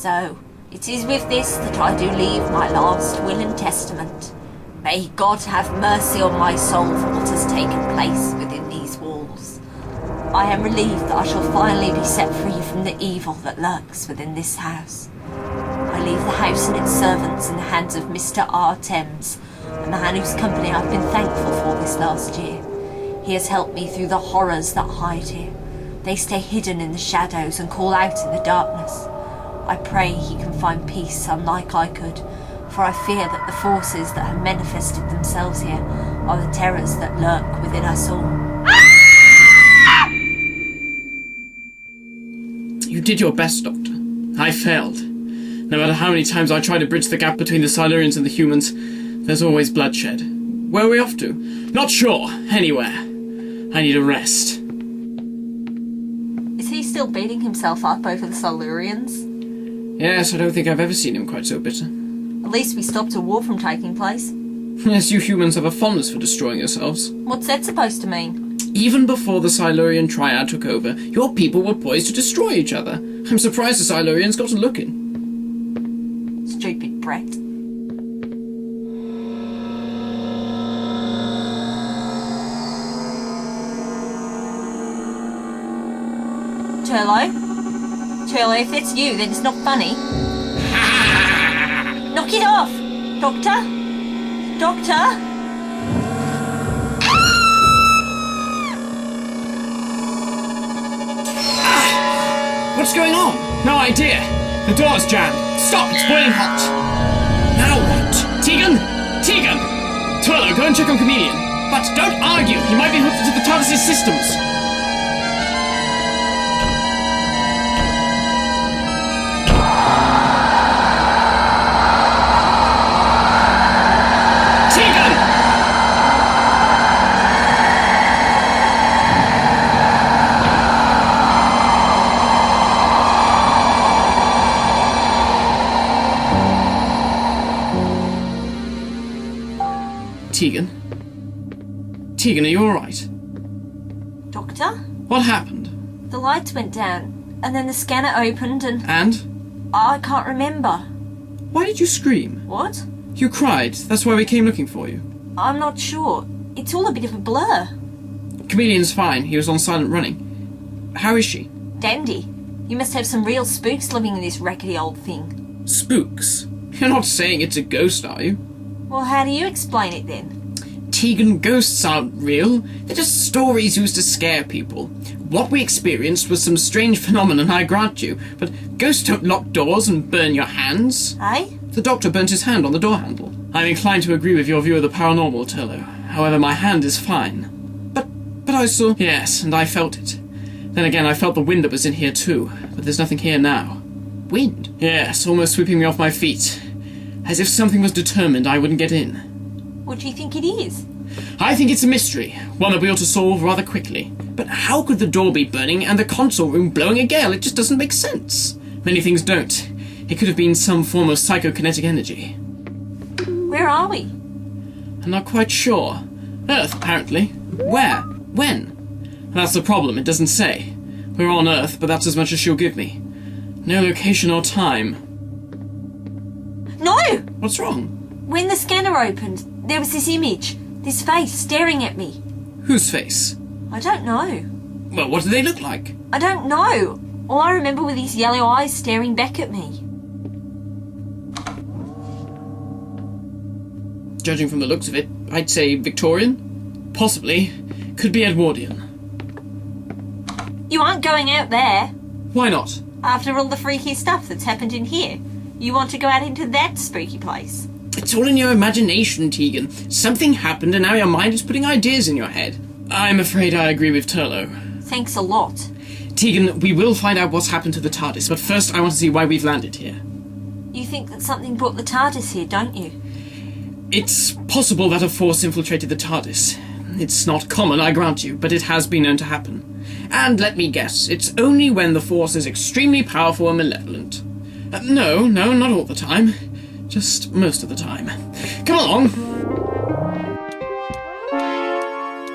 So, it is with this that I do leave my last will and testament. May God have mercy on my soul for what has taken place within these walls. I am relieved that I shall finally be set free from the evil that lurks within this house. I leave the house and its servants in the hands of Mr. R. Thames, a man whose company I've been thankful for this last year. He has helped me through the horrors that hide here. They stay hidden in the shadows and call out in the darkness. I pray he can find peace unlike I could, for I fear that the forces that have manifested themselves here are the terrors that lurk within us all. You did your best, Doctor. I failed. No matter how many times I try to bridge the gap between the Silurians and the humans, there's always bloodshed. Where are we off to? Not sure. Anywhere. I need a rest. Is he still beating himself up over the Silurians? Yes, I don't think I've ever seen him quite so bitter. At least we stopped a war from taking place. Yes, you humans have a fondness for destroying yourselves. What's that supposed to mean? Even before the Silurian Triad took over, your people were poised to destroy each other. I'm surprised the Silurians got a look in. Stupid brat. Turlough, if it's you, then it's not funny. Knock it off! Doctor? What's going on? No idea. The door's jammed. Stop, it's boiling hot. Now what? Tegan? Turlough, go and check on Chameleon. But don't argue, he might be hooked into the TARDIS' systems. Tegan, are you alright? Doctor? What happened? The lights went down, and then the scanner opened and... And? I can't remember. Why did you scream? What? You cried. That's why we came looking for you. I'm not sure. It's all a bit of a blur. Chameleon's fine. He was on silent running. How is she? Dandy. You must have some real spooks living in this rackety old thing. Spooks? You're not saying it's a ghost, are you? Well, how do you explain it then? Tegan, ghosts aren't real. They're just stories used to scare people. What we experienced was some strange phenomenon, I grant you, but ghosts don't lock doors and burn your hands. Eh? The doctor burnt his hand on the door handle. I'm inclined to agree with your view of the paranormal, Turlough. However, my hand is fine. But I saw... Yes, and I felt it. Then again, I felt the wind that was in here too, but there's nothing here now. Wind? Yes, almost sweeping me off my feet. As if something was determined I wouldn't get in. What do you think it is? I think it's a mystery, one that we ought to solve rather quickly. But how could the door be burning and the console room blowing a gale? It just doesn't make sense. Many things don't. It could have been some form of psychokinetic energy. Where are we? I'm not quite sure. Earth, apparently. Where? When? That's the problem, it doesn't say. We're on Earth, but that's as much as she'll give me. No location or time. No! What's wrong? When the scanner opened, there was this image, this face staring at me. Whose face? I don't know. Well, what do they look like? I don't know. All I remember were these yellow eyes staring back at me. Judging from the looks of it, I'd say Victorian. Possibly. Could be Edwardian. You aren't going out there. Why not? After all the freaky stuff that's happened in here, you want to go out into that spooky place? It's all in your imagination, Tegan. Something happened and now your mind is putting ideas in your head. I'm afraid I agree with Turlough. Thanks a lot. Tegan, we will find out what's happened to the TARDIS, but first I want to see why we've landed here. You think that something brought the TARDIS here, don't you? It's possible that a force infiltrated the TARDIS. It's not common, I grant you, but it has been known to happen. And let me guess, it's only when the force is extremely powerful and malevolent. No, not all the time. Just most of the time. Come along!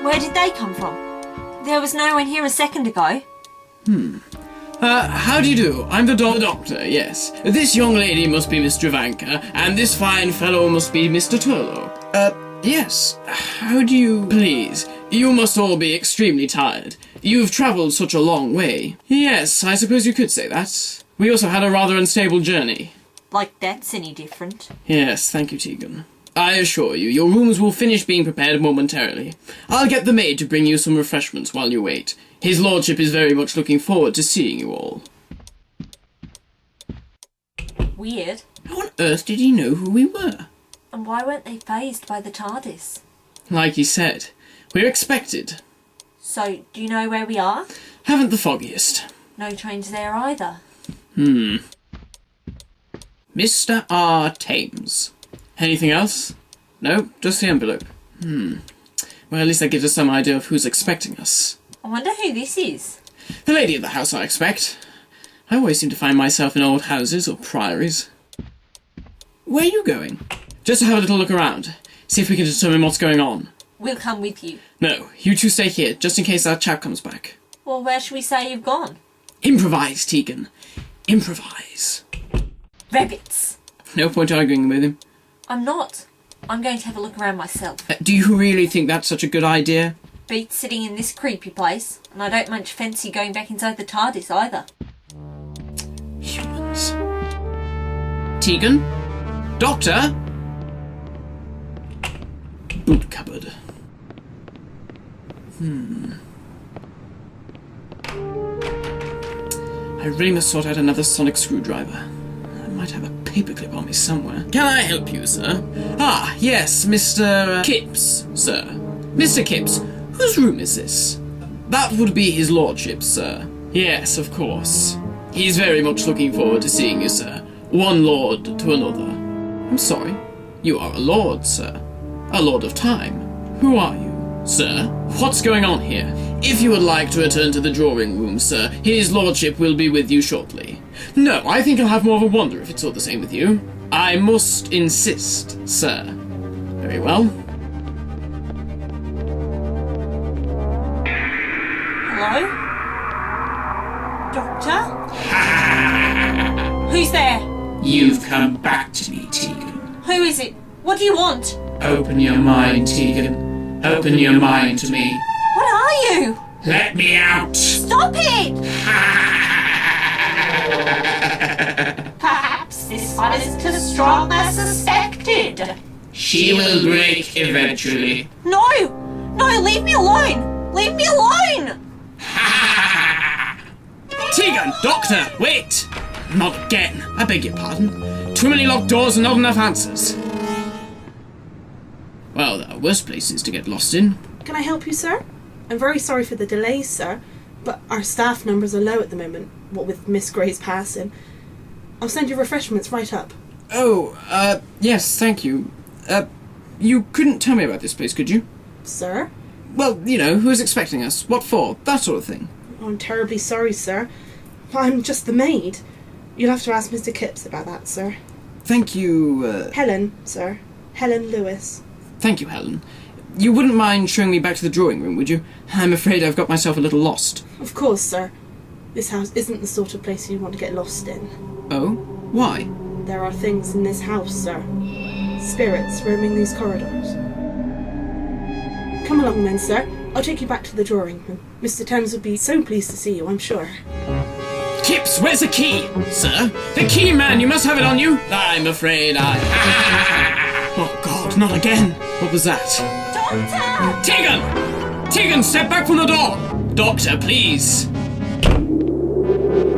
Where did they come from? There was no one here a second ago. Oh, How do you do? I'm the doctor, yes. This young lady must be Miss Travanka, and this fine fellow must be Mr. Turlough. Yes. How do you... Please, you must all be extremely tired. You've travelled such a long way. Yes, I suppose you could say that. We also had a rather unstable journey. Like that's any different. Yes, thank you, Tegan. I assure you, your rooms will finish being prepared momentarily. I'll get the maid to bring you some refreshments while you wait. His lordship is very much looking forward to seeing you all. Weird. How on earth did he know who we were? And why weren't they fazed by the TARDIS? Like he said, we're expected. So, do you know where we are? Haven't the foggiest. No trains there either. Mr. R. Thames. Anything else? No, just the envelope. Well, at least that gives us some idea of who's expecting us. I wonder who this is. The lady of the house, I expect. I always seem to find myself in old houses or priories. Where are you going? Just to have a little look around. See if we can determine what's going on. We'll come with you. No, you two stay here, just in case that chap comes back. Well, where should we say you've gone? Improvise, Tegan. Improvise. Rabbits. No point arguing with him. I'm not. I'm going to have a look around myself. Do you really think that's such a good idea? Beats sitting in this creepy place, and I don't much fancy going back inside the TARDIS either. Humans. Tegan? Doctor? Boot cupboard. I really must sort out another sonic screwdriver. I might have a paperclip on me somewhere. Can I help you, sir? Ah, yes, Mr. Kipps, sir. Mr. Kipps, whose room is this? That would be his lordship's, sir. Yes, of course. He's very much looking forward to seeing you, sir. One lord to another. I'm sorry. You are a lord, sir. A lord of time. Who are you, sir? What's going on here? If you would like to return to the drawing room, sir, his lordship will be with you shortly. No, I think I'll have more of a wonder if it's all the same with you. I must insist, sir. Very well. Hello? Doctor? Who's there? You've come back to me, Tegan. Who is it? What do you want? Open your mind, Tegan. Open your mind to me. What are you? Let me out! Stop it! Perhaps this one isn't as strong as suspected. She will break eventually. No! No, leave me alone! Leave me alone! Tegan! Doctor! Wait! Not again. I beg your pardon. Too many locked doors and not enough answers. Well, there are worse places to get lost in. Can I help you, sir? I'm very sorry for the delays, sir, but our staff numbers are low at the moment, what with Miss Gray's passing. I'll send you refreshments right up. Oh, yes, thank you. You couldn't tell me about this place, could you? Sir? Well, you know, who's expecting us? What for? That sort of thing. Oh, I'm terribly sorry, sir. I'm just the maid. You'll have to ask Mr. Kipps about that, sir. Thank you, Helen, sir. Helen Lewis. Thank you, Helen. You wouldn't mind showing me back to the drawing room, would you? I'm afraid I've got myself a little lost. Of course, sir. This house isn't the sort of place you want to get lost in. Oh? Why? There are things in this house, sir. Spirits roaming these corridors. Come along then, sir. I'll take you back to the drawing room. Mr. Thames would be so pleased to see you, I'm sure. Kipps, where's the key? Sir? The key, man! You must have it on you! I'm afraid I... Oh, God, not again! What was that? Doctor! Tegan! Tegan, step back from the door! Doctor, please!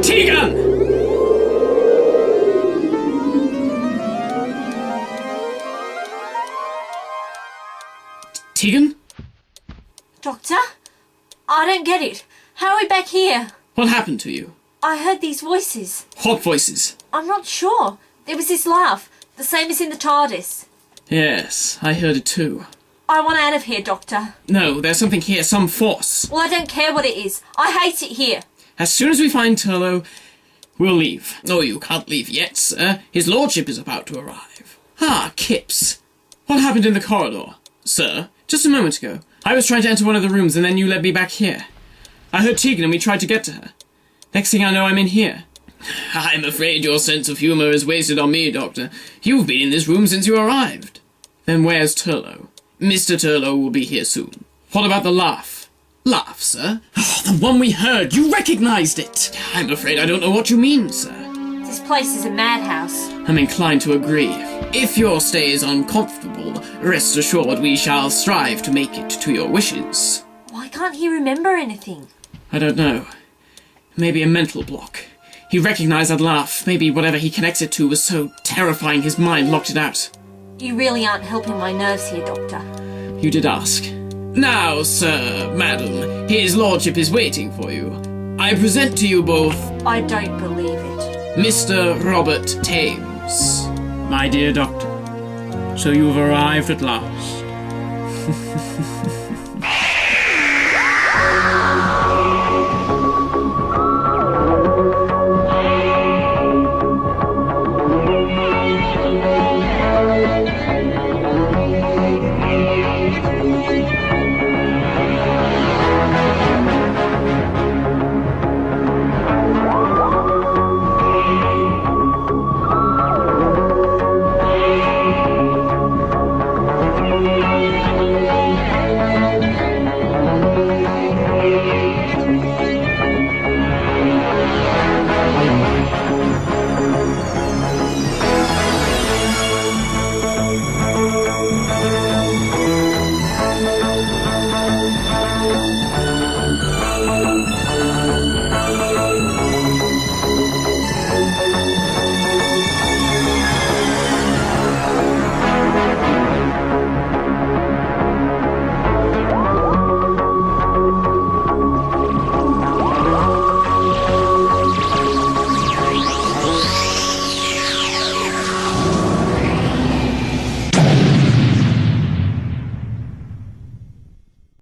Tegan! Tegan? Doctor? I don't get it. How are we back here? What happened to you? I heard these voices. What voices? I'm not sure. There was this laugh, the same as in the TARDIS. Yes, I heard it too. I want out of here, Doctor. No, there's something here, some force. Well, I don't care what it is. I hate it here. As soon as we find Turlough, we'll leave. Oh, you can't leave yet, sir. His lordship is about to arrive. Ah, Kipps. What happened in the corridor? Sir, just a moment ago. I was trying to enter one of the rooms and then you led me back here. I heard Tegan and we tried to get to her. Next thing I know, I'm in here. I'm afraid your sense of humour is wasted on me, Doctor. You've been in this room since you arrived. Then where's Turlough? Mr. Turlough will be here soon. What about the laugh? Laugh, sir? Oh, the one we heard! You recognised it! I'm afraid I don't know what you mean, sir. This place is a madhouse. I'm inclined to agree. If your stay is uncomfortable, rest assured we shall strive to make it to your wishes. Why can't he remember anything? I don't know. Maybe a mental block. He recognised that laugh. Maybe whatever he connects it to was so terrifying his mind locked it out. You really aren't helping my nerves here, Doctor. You did ask. Now, sir, madam, his lordship is waiting for you. I present to you both... I don't believe it. Mr. Robert Thames. My dear Doctor, so you've arrived at last.